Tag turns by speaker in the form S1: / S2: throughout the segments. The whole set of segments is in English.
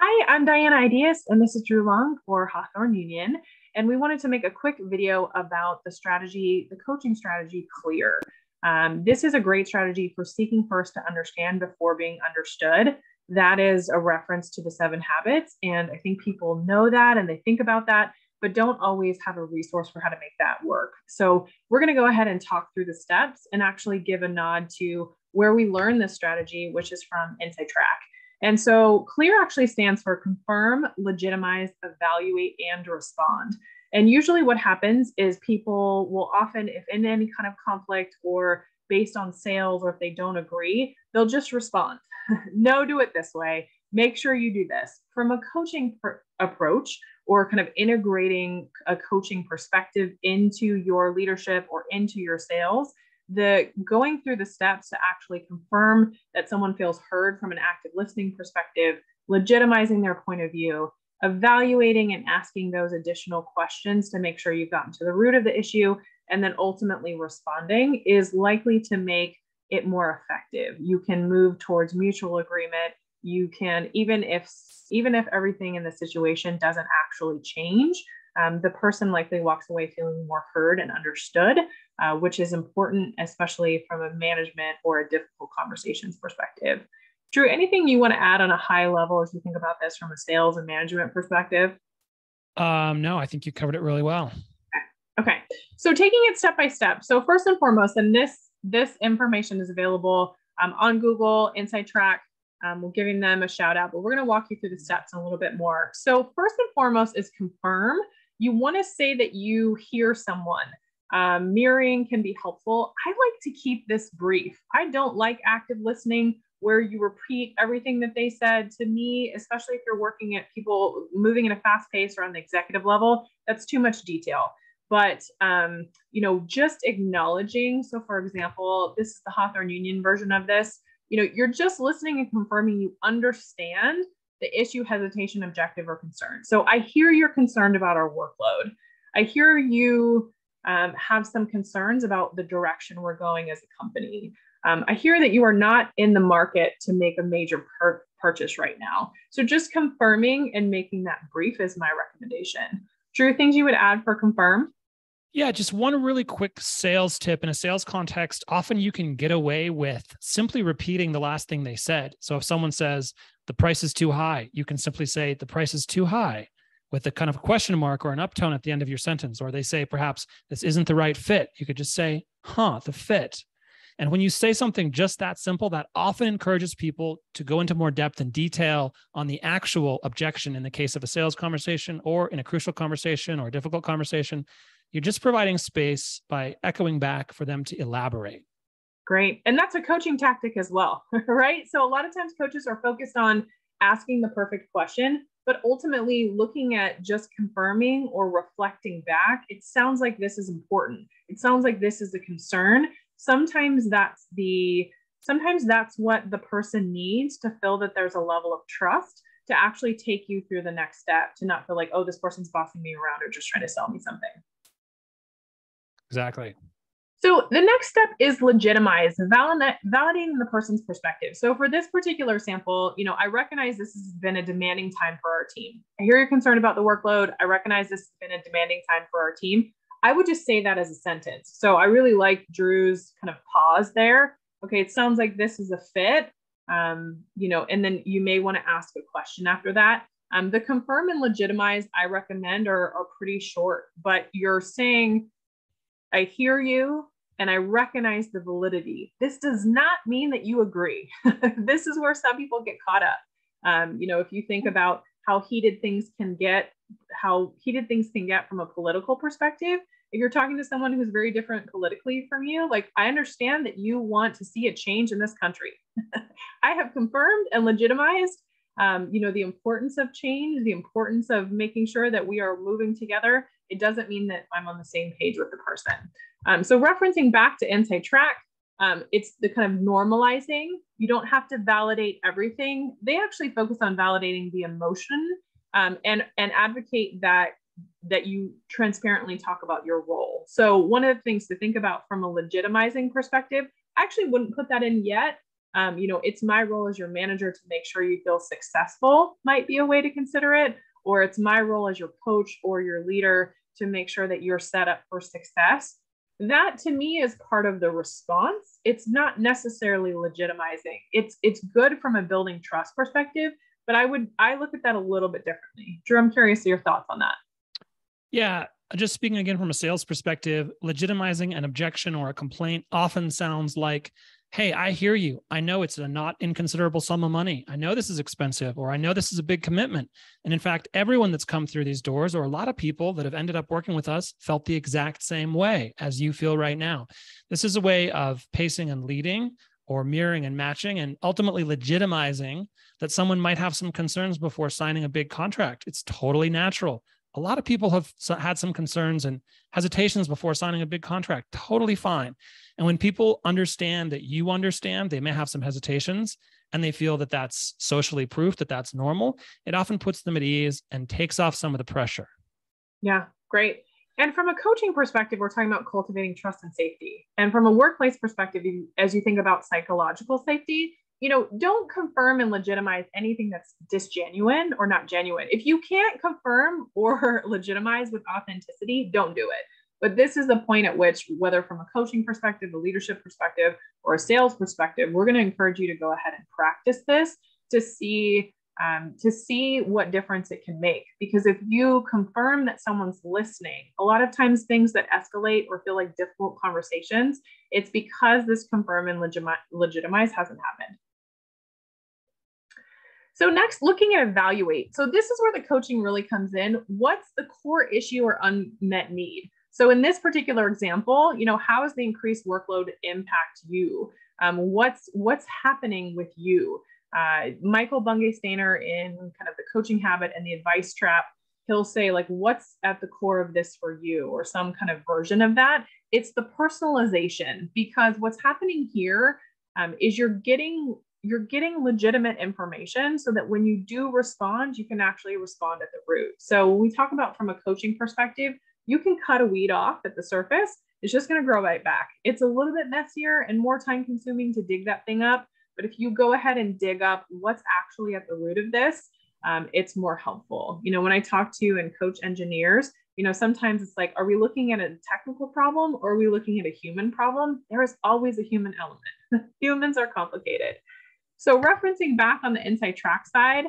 S1: Hi, I'm Diana Ideus, and this is Drew Long for Hawthorne Union. And we wanted to make a quick video about the coaching strategy CLEAR. This is a great strategy for seeking first to understand before being understood. That is a reference to the 7 habits. And I think people know that and they think about that, but don't always have a resource for how to make that work. So we're going to go ahead and talk through the steps and actually give a nod to where we learn this strategy, which is from Insight Track. And so CLEAR actually stands for confirm, legitimize, evaluate, and respond. And usually what happens is people will often, if in any kind of conflict or based on sales, or if they don't agree, they'll just respond. No, do it this way. Make sure you do this. From a coaching approach or kind of integrating a coaching perspective into your leadership or into your sales, the going through the steps to actually confirm that someone feels heard from an active listening perspective, legitimizing their point of view, evaluating and asking those additional questions to make sure you've gotten to the root of the issue, and then ultimately responding is likely to make it more effective. You can move towards mutual agreement. You can, even if everything in the situation doesn't actually change, the person likely walks away feeling more heard and understood, which is important, especially from a management or a difficult conversations perspective. Drew, anything you want to add on a high level as you think about this from a sales and management perspective?
S2: No, I think you covered it really well.
S1: Okay. So taking it step by step. So first and foremost, and this information is available on Google, Insight Track. We're giving them a shout out, but we're going to walk you through the steps a little bit more. So first and foremost is confirm. You want to say that you hear someone. Mirroring can be helpful. I like to keep this brief. I don't like active listening where you repeat everything that they said. To me, especially if you're working at people moving at a fast pace or on the executive level, that's too much detail. But, just acknowledging. So for example, this is the Hawthorne Union version of this. You're just listening and confirming you understand the issue, hesitation, objective, or concern. So I hear you're concerned about our workload. I hear you have some concerns about the direction we're going as a company. I hear that you are not in the market to make a major purchase right now. So just confirming and making that brief is my recommendation. Drew, things you would add for confirm?
S2: Yeah, just one really quick sales tip in a sales context. Often you can get away with simply repeating the last thing they said. So if someone says the price is too high, you can simply say the price is too high with a kind of question mark or an uptone at the end of your sentence. Or they say perhaps this isn't the right fit. You could just say, the fit. And when you say something just that simple, that often encourages people to go into more depth and detail on the actual objection in the case of a sales conversation or in a crucial conversation or a difficult conversation. You're just providing space by echoing back for them to elaborate.
S1: Great. And that's a coaching tactic as well, right? So a lot of times coaches are focused on asking the perfect question, but ultimately looking at just confirming or reflecting back. It sounds like this is important. It sounds like this is a concern. Sometimes that's what the person needs to feel that there's a level of trust to actually take you through the next step, to not feel like, oh, this person's bossing me around or just trying to sell me something.
S2: Exactly.
S1: So the next step is legitimize, validating the person's perspective. So for this particular sample, I recognize this has been a demanding time for our team. I hear you're concerned about the workload. I recognize this has been a demanding time for our team. I would just say that as a sentence. So I really like Drew's kind of pause there. Okay, it sounds like this is a fit, and then you may want to ask a question after that. The confirm and legitimize I recommend are pretty short, but you're saying, I hear you and I recognize the validity. This does not mean that you agree. This is where some people get caught up. If you think about how heated things can get from a political perspective, if you're talking to someone who's very different politically from you, like, I understand that you want to see a change in this country. I have confirmed and legitimized the importance of change, the importance of making sure that we are moving together. It doesn't mean that I'm on the same page with the person. So referencing back to Insight Track, it's the kind of normalizing. You don't have to validate everything. They actually focus on validating the emotion and advocate that you transparently talk about your role. So one of the things to think about from a legitimizing perspective, I actually wouldn't put that in yet. It's my role as your manager to make sure you feel successful might be a way to consider it, or it's my role as your coach or your leader to make sure that you're set up for success. That to me is part of the response. It's not necessarily legitimizing. It's good from a building trust perspective, but I look at that a little bit differently. Drew, I'm curious to your thoughts on that.
S2: Yeah. Just speaking again from a sales perspective, legitimizing an objection or a complaint often sounds like, hey, I hear you. I know it's a not inconsiderable sum of money. I know this is expensive, or I know this is a big commitment. And in fact, everyone that's come through these doors, or a lot of people that have ended up working with us, felt the exact same way as you feel right now. This is a way of pacing and leading, or mirroring and matching, and ultimately legitimizing that someone might have some concerns before signing a big contract. It's totally natural. A lot of people have had some concerns and hesitations before signing a big contract. Totally fine. And when people understand that you understand, they may have some hesitations and they feel that that's socially proof that that's normal, it often puts them at ease and takes off some of the pressure.
S1: Yeah, great. And from a coaching perspective, we're talking about cultivating trust and safety. And from a workplace perspective, as you think about psychological safety, don't confirm and legitimize anything that's disgenuine or not genuine. If you can't confirm or legitimize with authenticity, don't do it. But this is the point at which, whether from a coaching perspective, a leadership perspective, or a sales perspective, we're going to encourage you to go ahead and practice this to see what difference it can make. Because if you confirm that someone's listening, a lot of times things that escalate or feel like difficult conversations, it's because this confirm and legitimize hasn't happened. So next, looking at evaluate. So this is where the coaching really comes in. What's the core issue or unmet need? So in this particular example, how does the increased workload impact you? What's happening with you? Michael Bungay-Stainer, in kind of the coaching habit and the advice trap, he'll say, like, what's at the core of this for you, or some kind of version of that. It's the personalization, because what's happening here is you're getting legitimate information so that when you do respond, you can actually respond at the root. So when we talk about from a coaching perspective, you can cut a weed off at the surface. It's just going to grow right back. It's a little bit messier and more time consuming to dig that thing up. But if you go ahead and dig up what's actually at the root of this, it's more helpful. When I talk to and coach engineers, sometimes it's like, are we looking at a technical problem or are we looking at a human problem? There is always a human element. Humans are complicated. So referencing back on the Insight Track side,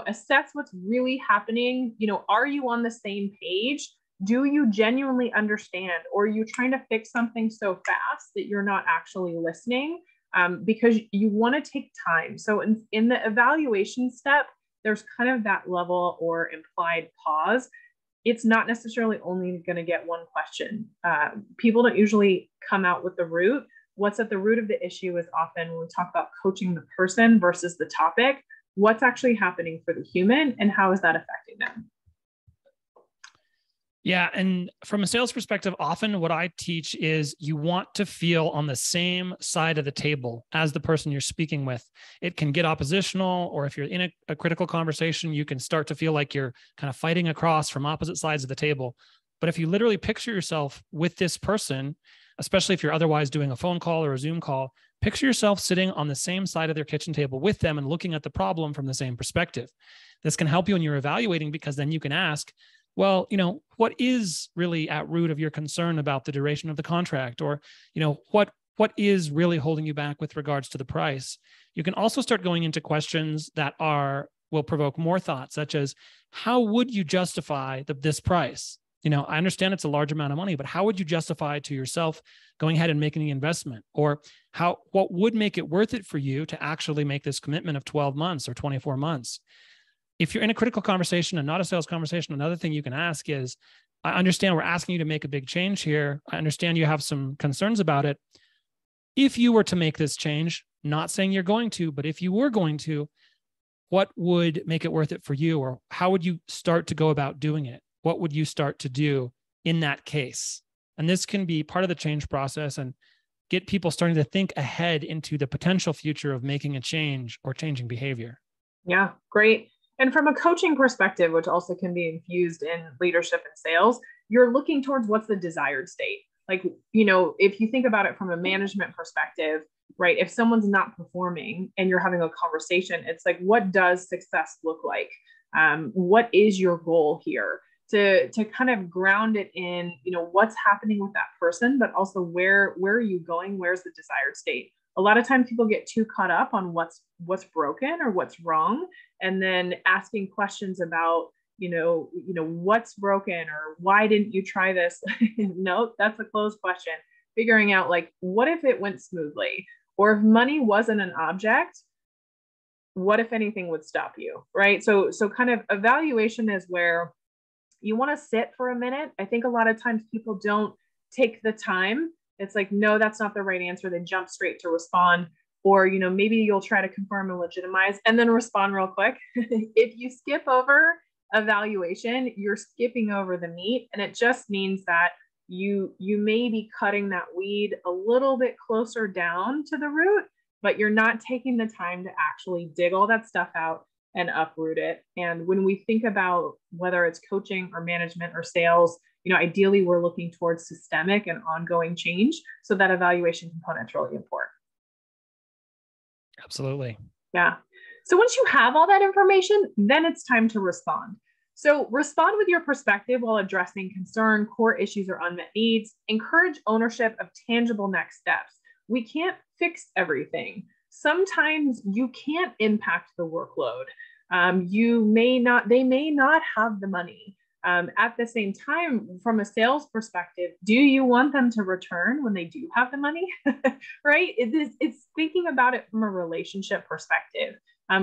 S1: assess what's really happening. Are you on the same page? Do you genuinely understand? Or are you trying to fix something so fast that you're not actually listening? Because you want to take time. So in the evaluation step, there's kind of that level or implied pause. It's not necessarily only going to get one question. People don't usually come out with the root. What's at the root of the issue is often, when we talk about coaching the person versus the topic, what's actually happening for the human and how is that affecting them?
S2: Yeah. And from a sales perspective, often what I teach is you want to feel on the same side of the table as the person you're speaking with. It can get oppositional, or if you're in a critical conversation, you can start to feel like you're kind of fighting across from opposite sides of the table. But if you literally picture yourself with this person, especially if you're otherwise doing a phone call or a Zoom call, picture yourself sitting on the same side of their kitchen table with them and looking at the problem from the same perspective. This can help you when you're evaluating, because then you can ask, well, what is really at root of your concern about the duration of the contract? Or, what is really holding you back with regards to the price? You can also start going into questions that will provoke more thought, such as, how would you justify this price? I understand it's a large amount of money, but how would you justify to yourself going ahead and making the investment? Or what would make it worth it for you to actually make this commitment of 12 months or 24 months? If you're in a critical conversation and not a sales conversation, another thing you can ask is, I understand we're asking you to make a big change here. I understand you have some concerns about it. If you were to make this change, not saying you're going to, but if you were going to, what would make it worth it for you? Or how would you start to go about doing it? What would you start to do in that case? And this can be part of the change process and get people starting to think ahead into the potential future of making a change or changing behavior.
S1: Yeah, great. And from a coaching perspective, which also can be infused in leadership and sales, you're looking towards what's the desired state. Like, if you think about it from a management perspective, right? If someone's not performing and you're having a conversation, it's like, what does success look like? What is your goal here? To kind of ground it in, what's happening with that person, but also where are you going? Where's the desired state? A lot of times people get too caught up on what's broken or what's wrong, and then asking questions about, what's broken or why didn't you try this? No, that's a closed question. Figuring out, like, what if it went smoothly? Or if money wasn't an object, what if anything would stop you, right? So kind of evaluation is where you want to sit for a minute. I think a lot of times people don't take the time. It's like, no, that's not the right answer. They jump straight to respond. Or, maybe you'll try to confirm and legitimize and then respond real quick. If you skip over evaluation, you're skipping over the meat. And it just means that you may be cutting that weed a little bit closer down to the root, but you're not taking the time to actually dig all that stuff out and uproot it. And when we think about whether it's coaching or management or sales, ideally we're looking towards systemic and ongoing change. So that evaluation component is really important.
S2: Absolutely.
S1: Yeah. So once you have all that information, then it's time to respond. So respond with your perspective while addressing concern, core issues, or unmet needs. Encourage ownership of tangible next steps. We can't fix everything. Sometimes you can't impact the workload. They may not have the money. At the same time, from a sales perspective, do you want them to return when they do have the money? Right? It's thinking about it from a relationship perspective.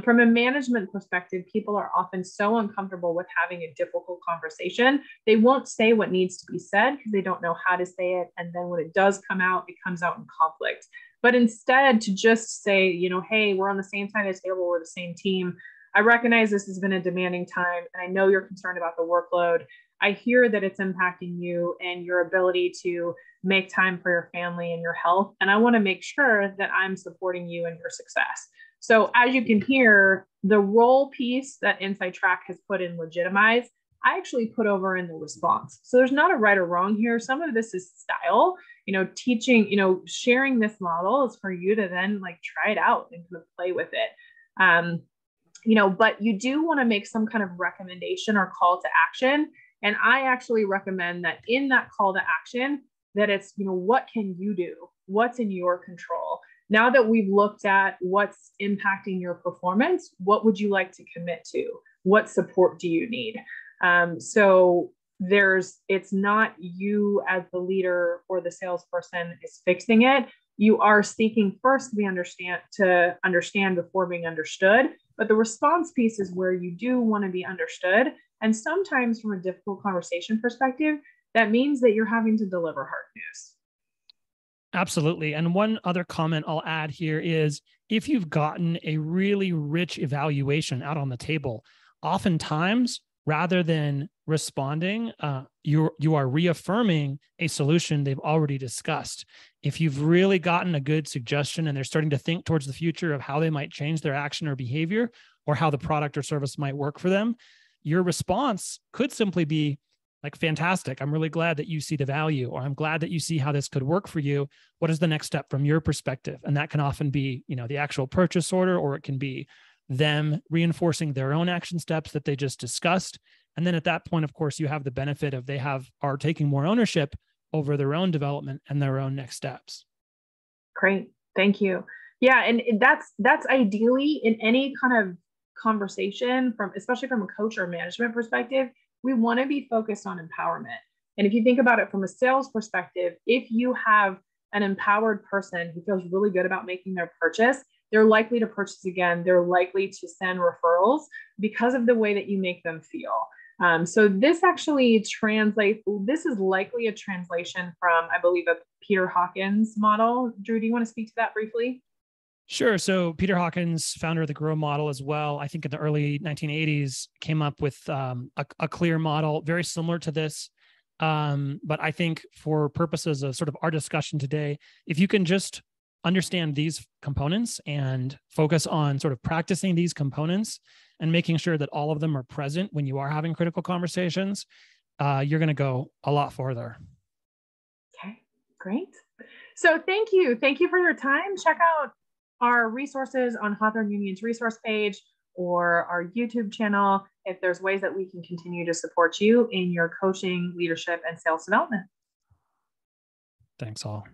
S1: From a management perspective, people are often so uncomfortable with having a difficult conversation. They won't say what needs to be said because they don't know how to say it. And then when it does come out, it comes out in conflict. But instead to just say, hey, we're on the same side of the table, we're the same team. I recognize this has been a demanding time, and I know you're concerned about the workload. I hear that it's impacting you and your ability to make time for your family and your health. And I want to make sure that I'm supporting you in your success. So as you can hear, the role piece that Inside Track has put in Legitimize, I actually put over in the response. So there's not a right or wrong here. Some of this is style, teaching, sharing this model is for you to then try it out and kind of play with it. But you do want to make some kind of recommendation or call to action. And I actually recommend that in that call to action, that it's, what can you do? What's in your control? Now that we've looked at what's impacting your performance, what would you like to commit to? What support do you need? So it's not you as the leader or the salesperson is fixing it. You are seeking first to understand before being understood. But the response piece is where you do want to be understood. And sometimes from a difficult conversation perspective, that means that you're having to deliver hard news.
S2: Absolutely. And one other comment I'll add here is if you've gotten a really rich evaluation out on the table, oftentimes rather than responding, you are reaffirming a solution they've already discussed. If you've really gotten a good suggestion and they're starting to think towards the future of how they might change their action or behavior or how the product or service might work for them, your response could simply be like, fantastic. I'm really glad that you see the value, or I'm glad that you see how this could work for you. What is the next step from your perspective? And that can often be, the actual purchase order, or it can be them reinforcing their own action steps that they just discussed. And then at that point, of course, you have the benefit of are taking more ownership over their own development and their own next steps.
S1: Great. Thank you. Yeah. And that's ideally in any kind of conversation especially from a coach or management perspective, we want to be focused on empowerment. And if you think about it from a sales perspective, if you have an empowered person who feels really good about making their purchase, they're likely to purchase again. They're likely to send referrals because of the way that you make them feel. So this actually this is likely a translation from, I believe, a Peter Hawkins model. Drew, do you want to speak to that briefly?
S2: Sure. So Peter Hawkins, founder of the Grow model as well, I think in the early 1980s, came up with a clear model very similar to this. But I think for purposes of sort of our discussion today, if you can just understand these components and focus on sort of practicing these components and making sure that all of them are present when you are having critical conversations, you're going to go a lot farther.
S1: Okay, great. So thank you. Thank you for your time. Check out our resources on Hawthorne Union's resource page or our YouTube channel if there's ways that we can continue to support you in your coaching, leadership, and sales development.
S2: Thanks all.